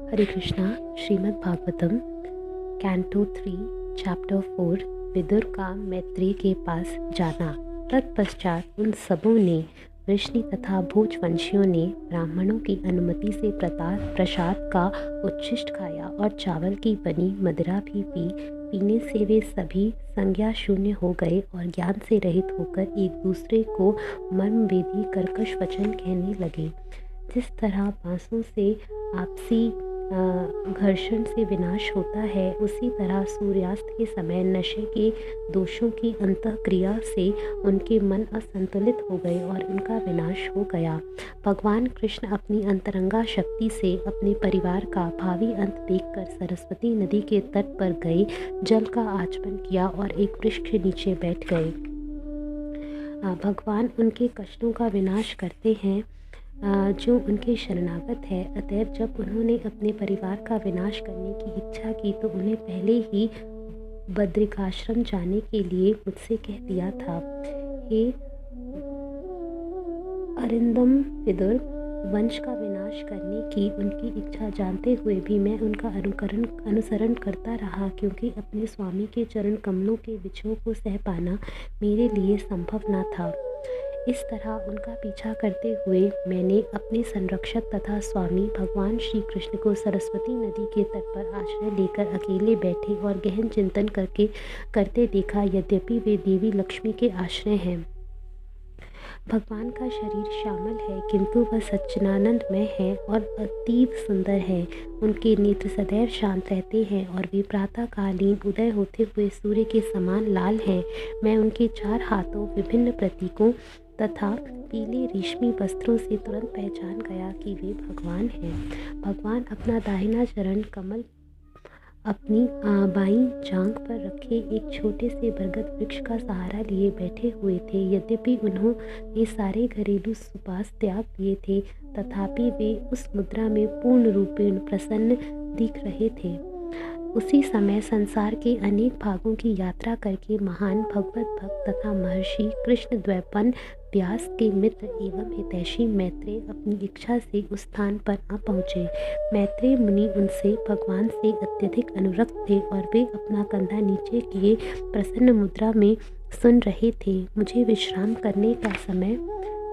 हरे Krishna. Shrimad Bhagavatam canto 3 chapter 4 Vidur का मैत्रेय के पास जाना। तत्पश्चात उन सबों ने, वृष्णि तथा भोजवंशियों ने ब्राह्मणों की अनुमति से प्रसाद का उच्छिष्ट खाया और चावल की बनी मदिरा भी पी। पीने से वे सभी संज्ञा शून्य हो गए और ज्ञान से रहित होकर एक दूसरे को मर्मभेदी कर्कश वचन कहने लगे। जिस तरह बांसों से आपसी घर्षण से विनाश होता है, उसी तरह सूर्यास्त के समय नशे के दोषों की अंतःक्रिया से उनके मन असंतुलित हो गए और उनका विनाश हो गया। भगवान कृष्ण अपनी अंतरंगा शक्ति से अपने परिवार का भावी अंत देखकर सरस्वती नदी के तट पर गए, जल का आचमन किया और एक वृक्ष के नीचे बैठ गए। भगवान उनके कष्टों का विनाश करते हैं जो उनके शरणागत है। अतएव जब उन्होंने अपने परिवार का विनाश करने की इच्छा की तो उन्हें पहले ही बद्रिकाश्रम जाने के लिए मुझसे कह दिया था। हे अरिंदम विदुर, वंश का विनाश करने की उनकी इच्छा जानते हुए भी मैं उनका अनुसरण करता रहा, क्योंकि अपने स्वामी के चरण कमलों के विछोह को सह पाना मेरे लिए संभव न था। इस तरह उनका पीछा करते हुए मैंने अपने संरक्षक तथा स्वामी भगवान श्री कृष्ण को सरस्वती नदी के तट पर आश्रय लेकर अकेले बैठे और गहन चिंतन करते देखा। यद्यपि वे देवी लक्ष्मी के आश्रय हैं। भगवान का शरीर श्यामल है, किंतु वह सच्चिदानंदमय है और अतीव सुंदर है। उनके नेत्र सदैव शांत रहते हैं और वे प्रातःकालीन उदय होते हुए सूर्य के समान लाल हैं। मैं उनके 4 हाथों, विभिन्न प्रतीकों तथा पीले रेशमी वस्त्रों से तुरंत पहचान गया कि वे भगवान हैं। भगवान अपना दाहिना चरण कमल अपनी बाईं जांघ पर रखे एक छोटे से बरगद वृक्ष का सहारा लिए बैठे हुए थे। यद्यपि उन्होंने सारे घरेलू सुपास त्याग दिए थे, तथापि वे उस मुद्रा में पूर्ण रूपेण प्रसन्न दिख रहे थे। उसी समय संसार के अनेक भागों की यात्रा करके महान भगवत भक्त तथा महर्षि कृष्ण द्वैपायन व्यास के मित्र एवं हितैषी मैत्रेय अपनी इच्छा से उस स्थान पर आ पहुँचे। मैत्रेय मुनि उनसे भगवान से अत्यधिक अनुरक्त थे और वे अपना कंधा नीचे किए प्रसन्न मुद्रा में सुन रहे थे। मुझे विश्राम करने का समय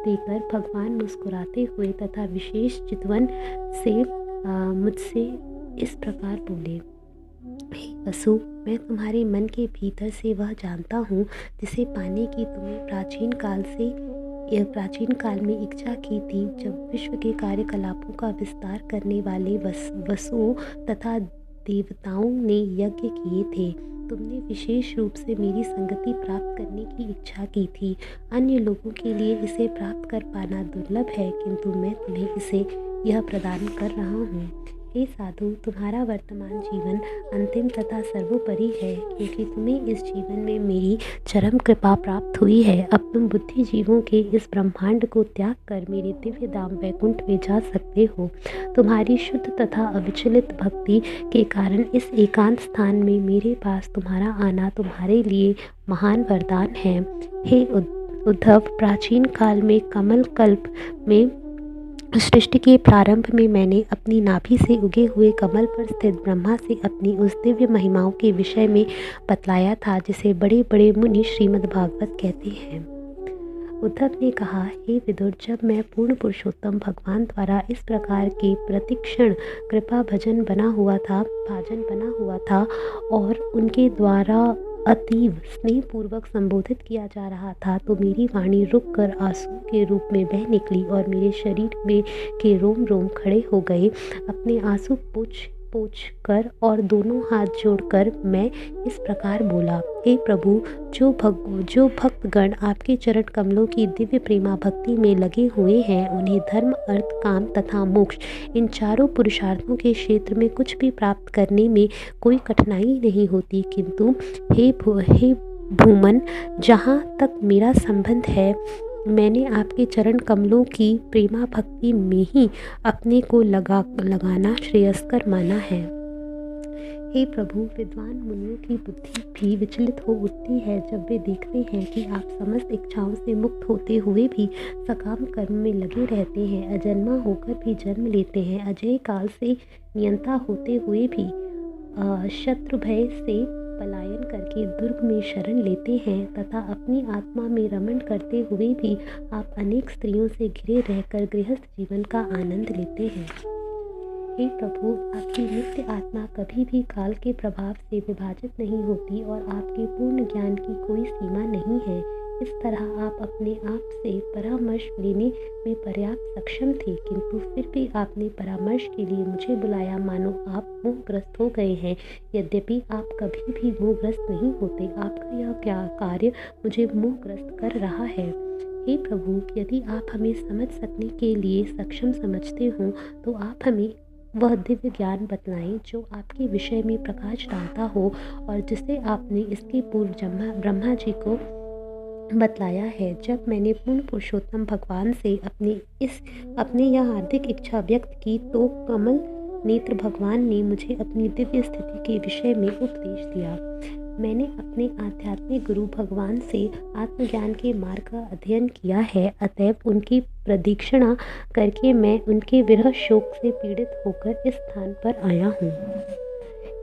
देकर भगवान मुस्कुराते हुए तथा विशेष चितवन से मुझसे इस प्रकार बोले। हे वसु, मैं तुम्हारे मन के भीतर से वह जानता हूँ जिसे पाने की तुम्हें प्राचीन काल में इच्छा की थी, जब विश्व के कार्यकलापों का विस्तार करने वाले वसुओं तथा देवताओं ने यज्ञ किए थे। तुमने विशेष रूप से मेरी संगति प्राप्त करने की इच्छा की थी। अन्य लोगों के लिए इसे प्राप्त कर पाना दुर्लभ है, किंतु मैं तुम्हें इसे यह प्रदान कर रहा हूँ। हे साधु, तुम्हारा वर्तमान जीवन अंतिम तथा सर्वोपरि है, क्योंकि तुम्हें इस जीवन में मेरी चरम कृपा प्राप्त हुई है। अब तुम बुद्धि जीवों के इस ब्रह्मांड को त्याग कर मेरे दिव्य धाम वैकुंठ में जा सकते हो। तुम्हारी शुद्ध तथा अविचलित भक्ति के कारण इस एकांत स्थान में मेरे पास तुम्हारा आना तुम्हारे लिए महान वरदान है। हे उद्धव, प्राचीन काल में कमल कल्प में सृष्टि के प्रारंभ में मैंने अपनी नाभि से उगे हुए कमल पर स्थित ब्रह्मा से अपनी उस दिव्य महिमाओं के विषय में बतलाया था, जिसे बड़े बड़े मुनि श्रीमद् भागवत कहते हैं। उद्धव ने कहा, हे विदुर, जब मैं पूर्ण पुरुषोत्तम भगवान द्वारा इस प्रकार के प्रतिक्षण कृपा भाजन बना हुआ था और उनके द्वारा अतीव स्नेहपूर्वक संबोधित किया जा रहा था, तो मेरी वाणी रुककर आंसू के रूप में बह निकली और मेरे शरीर में के रोम रोम खड़े हो गए। अपने आंसू पोंछ कर और दोनों हाथ जोड़कर मैं इस प्रकार बोला। हे प्रभु, जो भक्तगण आपके चरण कमलों की दिव्य प्रेमा भक्ति में लगे हुए हैं, उन्हें धर्म, अर्थ, काम तथा मोक्ष, इन चारों पुरुषार्थों के क्षेत्र में कुछ भी प्राप्त करने में कोई कठिनाई नहीं होती। किंतु हे भूमन, जहाँ तक मेरा संबंध है, मैंने आपके चरण कमलों की प्रेमा भक्ति में ही अपने को लगाना श्रेयस्कर माना है। हे प्रभु, विद्वान मुनियों की बुद्धि भी विचलित हो उठती है जब वे देखते हैं कि आप समस्त इच्छाओं से मुक्त होते हुए भी सकाम कर्म में लगे रहते हैं, अजन्मा होकर भी जन्म लेते हैं, अजय काल से नियंता होते हुए भी शत्रु भय से पलायन करके दुर्ग में शरण लेते हैं तथा अपनी आत्मा में रमण करते हुए भी आप अनेक स्त्रियों से घिरे रहकर गृहस्थ जीवन का आनंद लेते हैं। हे प्रभु, आपकी नित्य आत्मा कभी भी काल के प्रभाव से विभाजित नहीं होती और आपके पूर्ण ज्ञान की कोई सीमा नहीं है। इस तरह आप अपने आप से परामर्श लेने में पर्याप्त सक्षम थे, किंतु फिर भी आपने परामर्श के लिए मुझे बुलाया मानो आप मोहग्रस्त हो गए हैं। यद्यपि आप कभी भी मोहग्रस्त नहीं होते, आपका यह क्या कार्य मुझे मोहग्रस्त कर रहा है। हे प्रभु, यदि आप हमें समझ सकने के लिए सक्षम समझते हो तो आप हमें वह दिव्य ज्ञान बतलाएं जो आपके विषय में प्रकाश डालता हो और जिसे आपने इसके पूर्व ब्रह्मा जी को बतलाया है। जब मैंने पूर्ण पुरुषोत्तम भगवान से अपने यह हार्दिक इच्छा व्यक्त की तो कमल नेत्र भगवान ने मुझे अपनी दिव्य स्थिति के विषय में उपदेश दिया। मैंने अपने आध्यात्मिक गुरु भगवान से आत्मज्ञान के मार्ग का अध्ययन किया है, अतएव उनकी प्रदक्षिणा करके मैं उनके विरह शोक से पीड़ित होकर इस स्थान पर आया हूँ।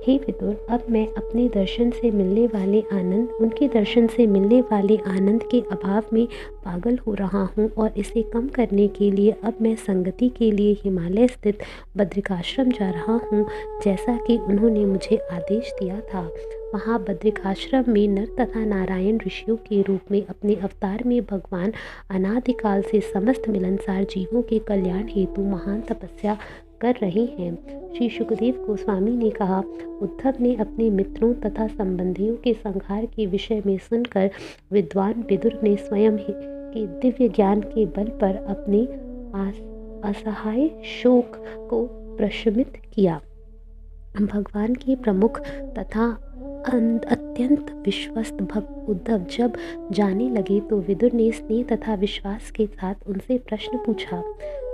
हे विदुर, अब मैं अपने दर्शन से मिलने वाले आनंद, उनके दर्शन से मिलने वाले आनंद के अभाव में पागल हो रहा हूँ और इसे कम करने के लिए अब मैं संगति के लिए हिमालय स्थित बद्रिकाश्रम जा रहा हूँ, जैसा कि उन्होंने मुझे आदेश दिया था। वहाँ बद्रिकाश्रम में नर तथा नारायण ऋषियों के रूप में अपने अवतार में भगवान अनादिकाल से समस्त मिलनसार जीवों के कल्याण हेतु महान तपस्या कर रहे हैं। श्री सुखदेव गोस्वामी ने कहा, उद्धव ने अपने मित्रों तथा संबंधियों के संहार के विषय में सुनकर विद्वान विदुर ने स्वयं के दिव्य ज्ञान के बल पर अपने असहाय शोक को प्रशमित किया। भगवान के प्रमुख तथा अत्यंत विश्वस्त भक्त उद्धव जब जाने लगे तो विदुर ने स्नेह तथा विश्वास के साथ उनसे प्रश्न पूछा।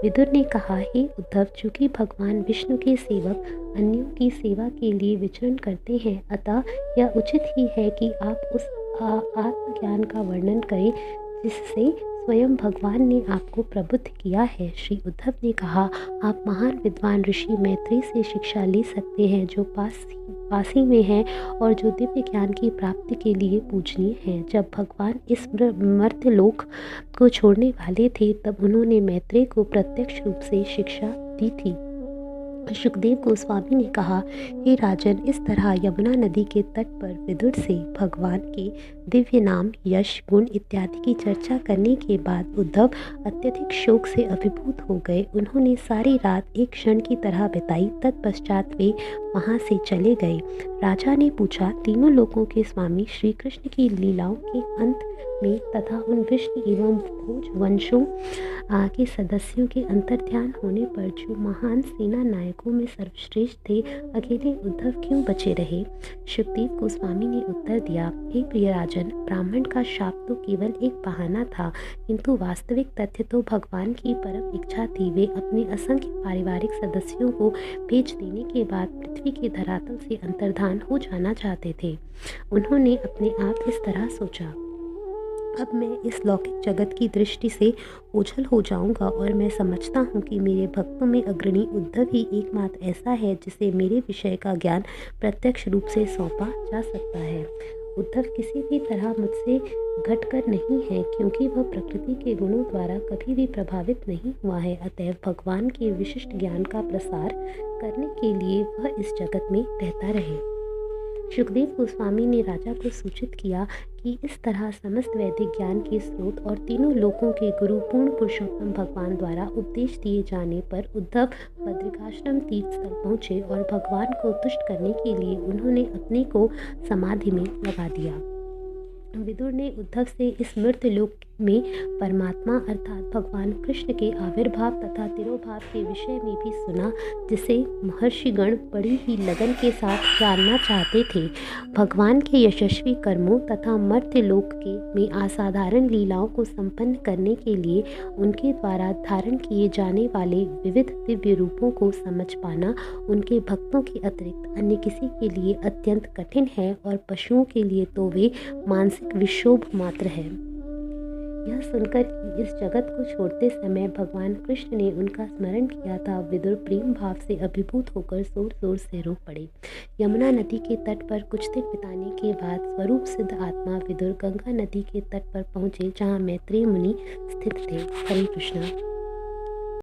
विदुर ने कहा, हे उद्धव, चूंकि भगवान विष्णु के सेवक अन्यों की सेवा के लिए विचरण करते हैं, अतः यह उचित ही है कि आप उस आत्मज्ञान का वर्णन करें जिससे स्वयं भगवान ने आपको प्रबुद्ध किया है। श्री उद्धव ने कहा, आप महान विद्वान ऋषि मैत्री से शिक्षा ले सकते हैं, जो पासी में हैं और जो दिव्य ज्ञान की प्राप्ति के लिए पूजनीय हैं। जब भगवान इस मर्त्यलोक को छोड़ने वाले थे तब उन्होंने मैत्रेय को प्रत्यक्ष रूप से शिक्षा दी थी। सुखदेव गोस्वामी ने कहा, हे राजन, इस तरह यमुना नदी के तट पर विदुर से भगवान के दिव्य नाम, यश, गुण इत्यादि की चर्चा करने के बाद उद्धव अत्यधिक शोक से अभिभूत हो गए। उन्होंने सारी रात एक क्षण की तरह बिताई। तत्पश्चात वे वहाँ से चले गए। राजा ने पूछा, तीनों लोकों के स्वामी श्री कृष्ण की लीलाओं के अंत में तथा उन विष्णु एवं भोज वंशों के सदस्यों के अंतर्ध्यान होने पर जो महान सेना नायकों में सर्वश्रेष्ठ थे, अकेले उद्धव क्यों बचे रहे? सुखदेव गोस्वामी ने उत्तर दिया, हे प्रिय राजन, ब्राह्मण का शाप तो केवल एक बहाना था, किंतु वास्तविक तथ्य तो भगवान की परम इच्छा थी। वे अपने असंख्य पारिवारिक सदस्यों को भेज देने के बाद पृथ्वी के धरातल से अंतर्धान हो जाना चाहते थे। उन्होंने अपने आप इस तरह सोचा, अब मैं इस लौकिक जगत की दृष्टि से ओझल हो जाऊंगा और मैं समझता हूँ कि मेरे भक्तों में अग्रणी उद्धव ही एकमात्र ऐसा है जिसे मेरे विषय का ज्ञान प्रत्यक्ष रूप से सौंपा जा सकता है। उद्धव किसी भी तरह मुझसे घटकर नहीं है, क्योंकि वह प्रकृति के गुणों द्वारा कभी भी प्रभावित नहीं हुआ है। अतएव भगवान के विशिष्ट ज्ञान का प्रसार करने के लिए वह इस जगत में रहता रहे। सुखदेव गोस्वामी ने राजा को सूचित किया कि इस तरह समस्त वैदिक ज्ञान के स्रोत और तीनों लोकों के गुरु पूर्ण पुरुषोत्तम भगवान द्वारा उपदेश दिए जाने पर उद्धव बद्रिकाश्रम तीर्थ स्थल पहुँचे और भगवान को तुष्ट करने के लिए उन्होंने अपने को समाधि में लगा दिया। विदुर ने उद्धव से इस मृत्यलोक में परमात्मा अर्थात भगवान कृष्ण के आविर्भाव तथा तिरोभाव के विषय में भी सुना, जिसे महर्षिगण बड़ी ही लगन के साथ जानना चाहते थे। भगवान के यशस्वी कर्मों तथा मर्त्यलोक के में असाधारण लीलाओं को संपन्न करने के लिए उनके द्वारा धारण किए जाने वाले विविध दिव्य रूपों को समझ पाना उनके भक्तों के अतिरिक्त अन्य किसी के लिए अत्यंत कठिन है और पशुओं के लिए तो वे मानसिक विक्षोभ मात्र है। यह सुनकर कि इस जगत को छोड़ते समय भगवान कृष्ण ने उनका स्मरण किया था, विदुर प्रेम भाव से अभिभूत होकर जोर जोर से रो पड़े। यमुना नदी के तट पर कुछ दिन बिताने के बाद स्वरूप सिद्ध आत्मा विदुर गंगा नदी के तट पर पहुँचे, जहाँ मैत्रेय मुनि स्थित थे। हरे कृष्णा।